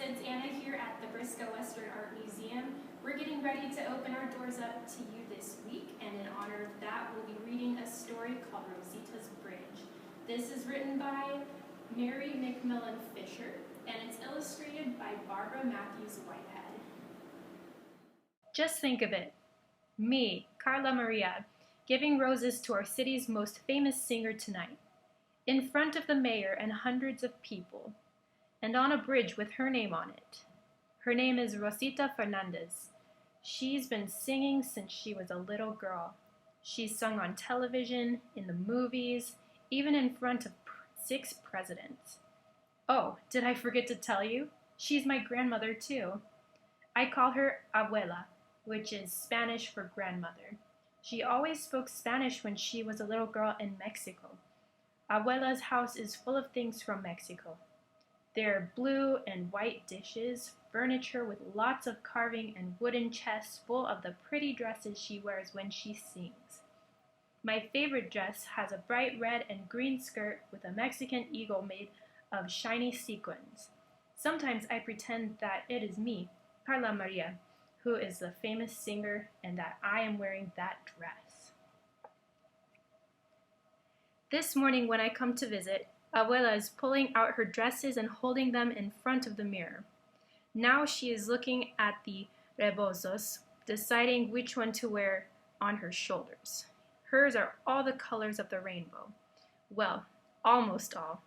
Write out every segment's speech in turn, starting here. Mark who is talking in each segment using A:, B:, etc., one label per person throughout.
A: it's Anna here at the Briscoe Western Art Museum. We're getting ready to open our doors up to you this week, and in honor of that, we'll be reading a story called Rosita's Bridge. This is written by Mary McMillan Fisher, and it's illustrated by Barbara Mathews Whitehead. Just think of it. Me, Carla Maria, giving roses to our city's most famous singer tonight, in front of the mayor and hundreds of people, and on a bridge with her name on it. Her name is Rosita Fernandez. She's been singing since she was a little girl. She's sung on television, in the movies, even in front of 6 presidents. Oh, did I forget to tell you? She's my grandmother too. I call her abuela, which is Spanish for grandmother. She always spoke Spanish when she was a little girl in Mexico. Abuela's house is full of things from Mexico. There are blue and white dishes, furniture with lots of carving, and wooden chests full of the pretty dresses she wears when she sings. My favorite dress has a bright red and green skirt with a Mexican eagle made of shiny sequins. Sometimes I pretend that it is me, Carla Maria, who is the famous singer, and that I am wearing that dress. This morning when I come to visit, Abuela is pulling out her dresses and holding them in front of the mirror. Now she is looking at the rebozos, deciding which one to wear on her shoulders. Hers are all the colors of the rainbow. Well, almost all.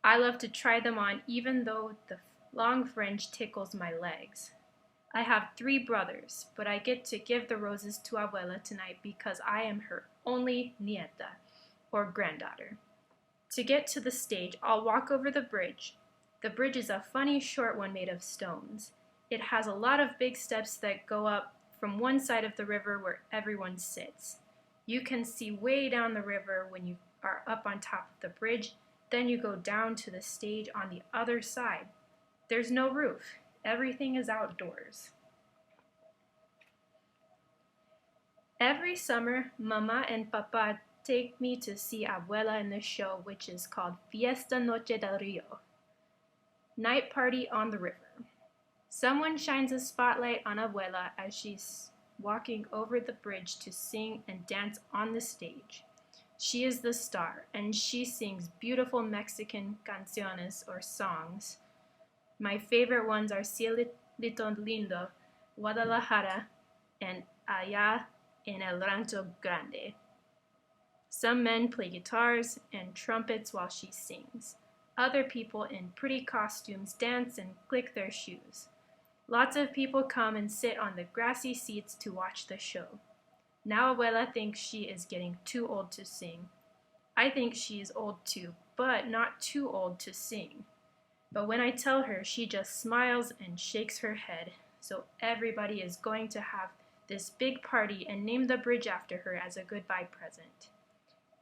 A: I love to try them on even though the long fringe tickles my legs. I have 3 brothers, but I get to give the roses to Abuela tonight because I am her only nieta, or granddaughter. To get to the stage, I'll walk over the bridge. The bridge is a funny short one made of stones. It has a lot of big steps that go up from one side of the river where everyone sits. You can see way down the river when you are up on top of the bridge. Then you go down to the stage on the other side. There's no roof. Everything is outdoors. Every summer, Mama and Papa take me to see Abuela in the show, which is called Fiesta Noche del Rio, Night Party on the River. Someone shines a spotlight on Abuela as she's walking over the bridge to sing and dance on the stage. She is the star, and she sings beautiful Mexican canciones or songs. My favorite ones are Cielito Lindo, Guadalajara, and Allá en el Rancho Grande. Some men play guitars and trumpets while she sings. Other people in pretty costumes dance and click their shoes. Lots of people come and sit on the grassy seats to watch the show. Now Abuela thinks she is getting too old to sing. I think she is old too, but not too old to sing. But when I tell her, she just smiles and shakes her head. So everybody is going to have this big party and name the bridge after her as a goodbye present.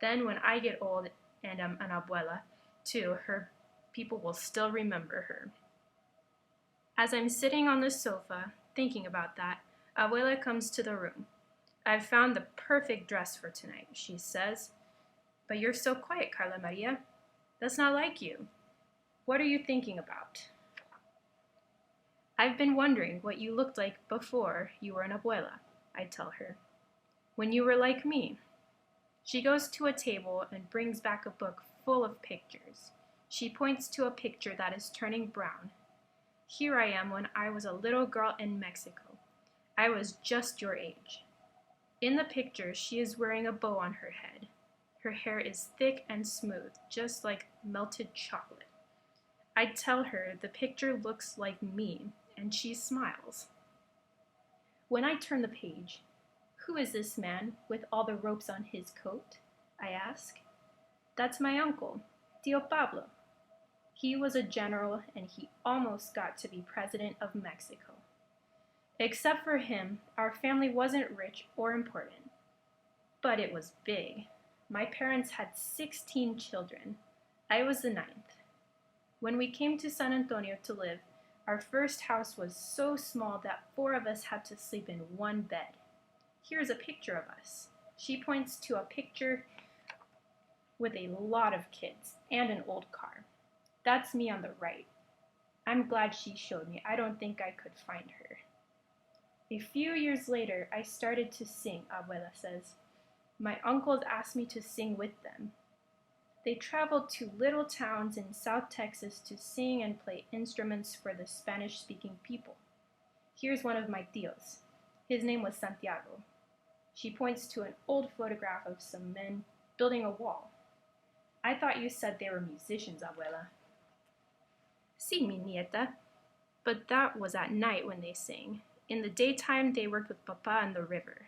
A: Then when I get old and am an abuela too, her people will still remember her. As I'm sitting on the sofa thinking about that, Abuela comes to the room. I've found the perfect dress for tonight, she says. But you're so quiet, Carla Maria. That's not like you. What are you thinking about? I've been wondering what you looked like before you were an abuela, I tell her. When you were like me. She goes to a table and brings back a book full of pictures. She points to a picture that is turning brown. Here I am when I was a little girl in Mexico. I was just your age. In the picture, she is wearing a bow on her head. Her hair is thick and smooth, just like melted chocolate. I tell her the picture looks like me, and she smiles. When I turn the page, who is this man with all the ropes on his coat? I ask. That's my uncle, Tío Pablo. He was a general and he almost got to be president of Mexico. Except for him, our family wasn't rich or important, but it was big. My parents had 16 children. I was the 9th. When we came to San Antonio to live, our first house was so small that 4 of us had to sleep in one bed. Here's a picture of us. She points to a picture with a lot of kids and an old car. That's me on the right. I'm glad she showed me. I don't think I could find her. A few years later, I started to sing, Abuela says. My uncles asked me to sing with them. They traveled to little towns in South Texas to sing and play instruments for the Spanish-speaking people. Here's one of my tios. His name was Santiago. She points to an old photograph of some men building a wall. I thought you said they were musicians, Abuela. Sí, mi nieta. But that was at night when they sang. In the daytime, they worked with Papa and the river.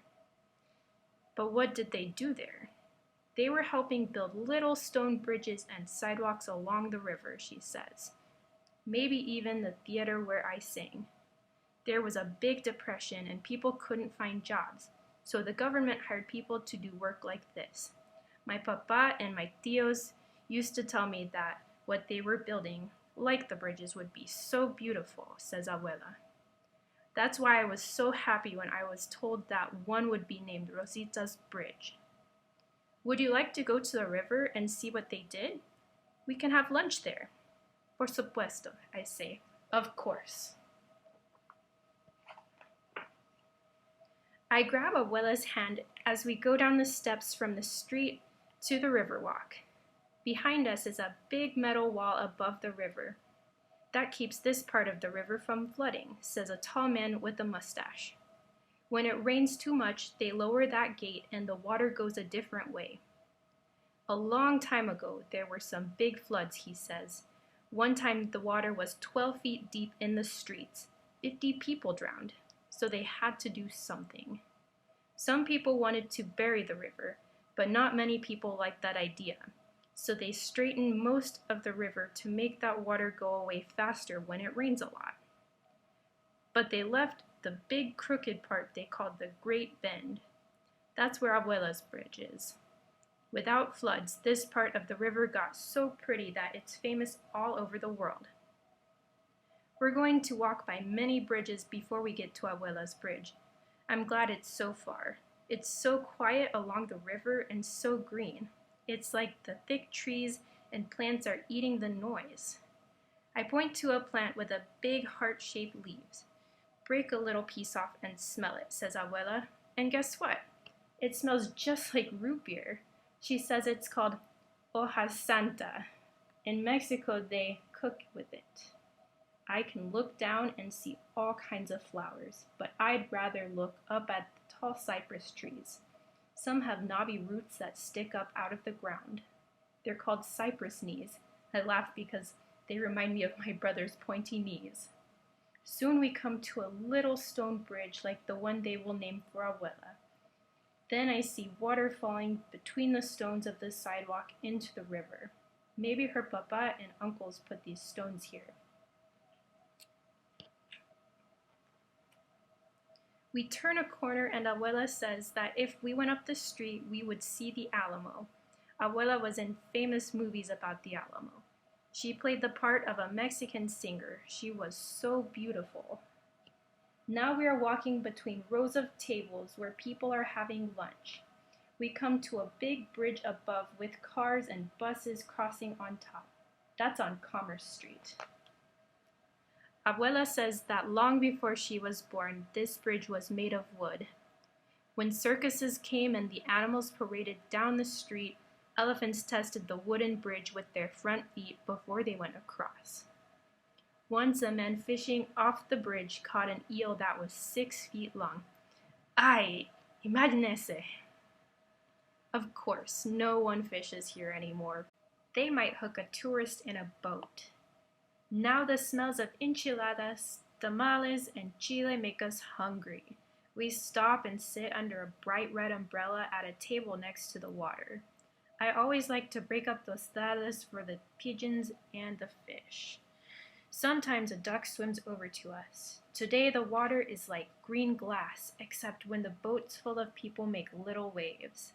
A: But what did they do there? They were helping build little stone bridges and sidewalks along the river, she says. Maybe even the theater where I sang. There was a big depression and people couldn't find jobs, so the government hired people to do work like this. My papa and my tios used to tell me that what they were building, like the bridges, would be so beautiful, says Abuela. That's why I was so happy when I was told that one would be named Rosita's Bridge. Would you like to go to the river and see what they did? We can have lunch there. Por supuesto, I say. Of course. I grab Abuela's hand as we go down the steps from the street to the river walk. Behind us is a big metal wall above the river. That keeps this part of the river from flooding, says a tall man with a mustache. When it rains too much, they lower that gate and the water goes a different way. A long time ago, there were some big floods, he says. One time the water was 12 feet deep in the streets. 50 people drowned, so they had to do something. Some people wanted to bury the river, but not many people liked that idea. So they straightened most of the river to make that water go away faster when it rains a lot. But they left the big crooked part they called the Great Bend. That's where Abuela's Bridge is. Without floods, this part of the river got so pretty that it's famous all over the world. We're going to walk by many bridges before we get to Abuela's Bridge. I'm glad it's so far. It's so quiet along the river and so green. It's like the thick trees and plants are eating the noise. I point to a plant with a big heart-shaped leaves. Break a little piece off and smell it, says Abuela. And guess what? It smells just like root beer. She says it's called hoja santa. In Mexico, they cook with it. I can look down and see all kinds of flowers, but I'd rather look up at the tall cypress trees. Some have knobby roots that stick up out of the ground. They're called cypress knees. I laugh because they remind me of my brother's pointy knees. Soon we come to a little stone bridge like the one they will name for Abuela. Then I see water falling between the stones of the sidewalk into the river. Maybe her papa and uncles put these stones here. We turn a corner and Abuela says that if we went up the street, we would see the Alamo. Abuela was in famous movies about the Alamo. She played the part of a Mexican singer. She was so beautiful. Now we are walking between rows of tables where people are having lunch. We come to a big bridge above with cars and buses crossing on top. That's on Commerce Street. Abuela says that long before she was born, this bridge was made of wood. When circuses came and the animals paraded down the street, elephants tested the wooden bridge with their front feet before they went across. Once a man fishing off the bridge caught an eel that was 6 feet long. Ay, imagínese! Of course, no one fishes here anymore. They might hook a tourist in a boat. Now the smells of enchiladas, tamales, and chile make us hungry. We stop and sit under a bright red umbrella at a table next to the water. I always like to break up tostadas for the pigeons and the fish. Sometimes a duck swims over to us. Today the water is like green glass, except when the boats full of people make little waves.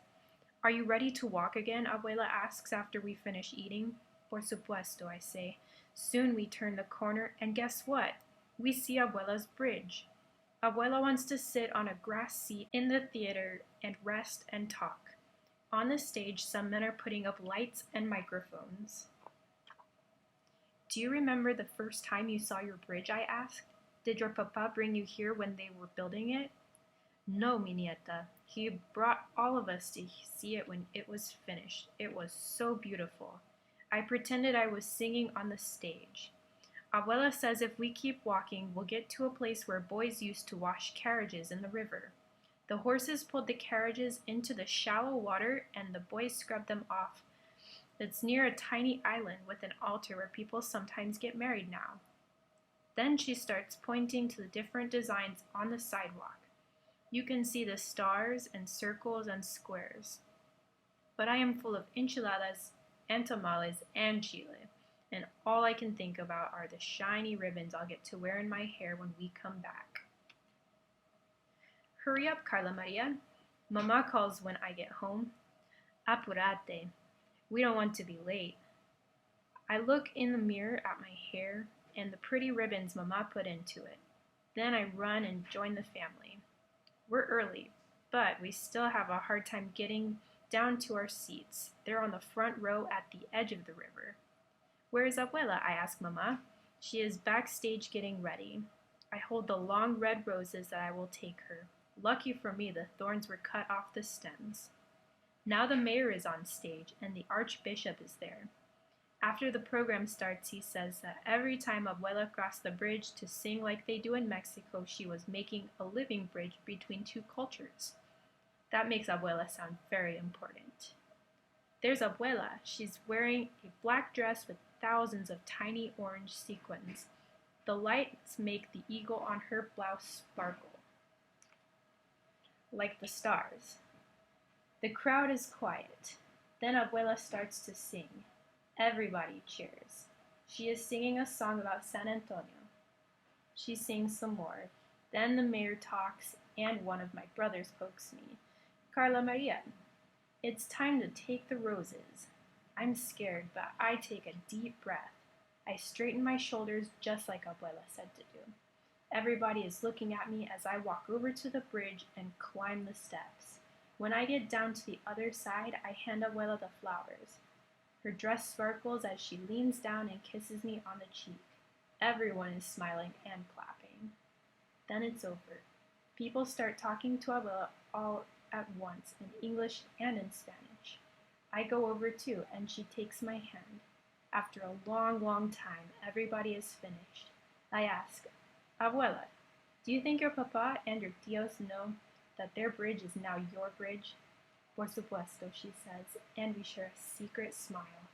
A: Are you ready to walk again? Abuela asks after we finish eating. Por supuesto, I say. Soon we turn the corner, and guess what? We see Abuela's bridge. Abuela wants to sit on a grass seat in the theater and rest and talk. On the stage, some men are putting up lights and microphones. Do you remember the first time you saw your bridge? I asked. Did your papa bring you here when they were building it? No, mi nieta. He brought all of us to see it when it was finished. It was so beautiful. I pretended I was singing on the stage. Abuela says if we keep walking, we'll get to a place where boys used to wash carriages in the river. The horses pulled the carriages into the shallow water and the boys scrubbed them off. It's near a tiny island with an altar where people sometimes get married now. Then she starts pointing to the different designs on the sidewalk. You can see the stars and circles and squares. But I am full of enchiladas and tamales and chile, and all I can think about are the shiny ribbons I'll get to wear in my hair when we come back. Hurry up, Carla Maria. Mama calls when I get home. Apurate. We don't want to be late. I look in the mirror at my hair and the pretty ribbons Mama put into it. Then I run and join the family. We're early, but we still have a hard time getting down to our seats. They're on the front row at the edge of the river. Where is Abuela? I ask Mama. She is backstage getting ready. I hold the long red roses that I will take her. Lucky for me, the thorns were cut off the stems. Now the mayor is on stage and the archbishop is there. After the program starts, he says that every time Abuela crossed the bridge to sing like they do in Mexico, she was making a living bridge between two cultures. That makes Abuela sound very important. There's Abuela. She's wearing a black dress with thousands of tiny orange sequins. The lights make the eagle on her blouse sparkle like the stars. The crowd is quiet. Then Abuela starts to sing. Everybody cheers. She is singing a song about San Antonio. She sings some more. Then the mayor talks and one of my brothers pokes me. Carla Maria, it's time to take the roses. I'm scared, but I take a deep breath. I straighten my shoulders just like Abuela said to do. Everybody is looking at me as I walk over to the bridge and climb the steps. When I get down to the other side, I hand Abuela the flowers. Her dress sparkles as she leans down and kisses me on the cheek. Everyone is smiling and clapping. Then it's over. People start talking to Abuela all at once in English and in Spanish. I go over too, and she takes my hand. After a long, long time, everybody is finished. I ask, Abuela, do you think your papa and your tios know that their bridge is now your bridge? Por supuesto, she says, and we share a secret smile.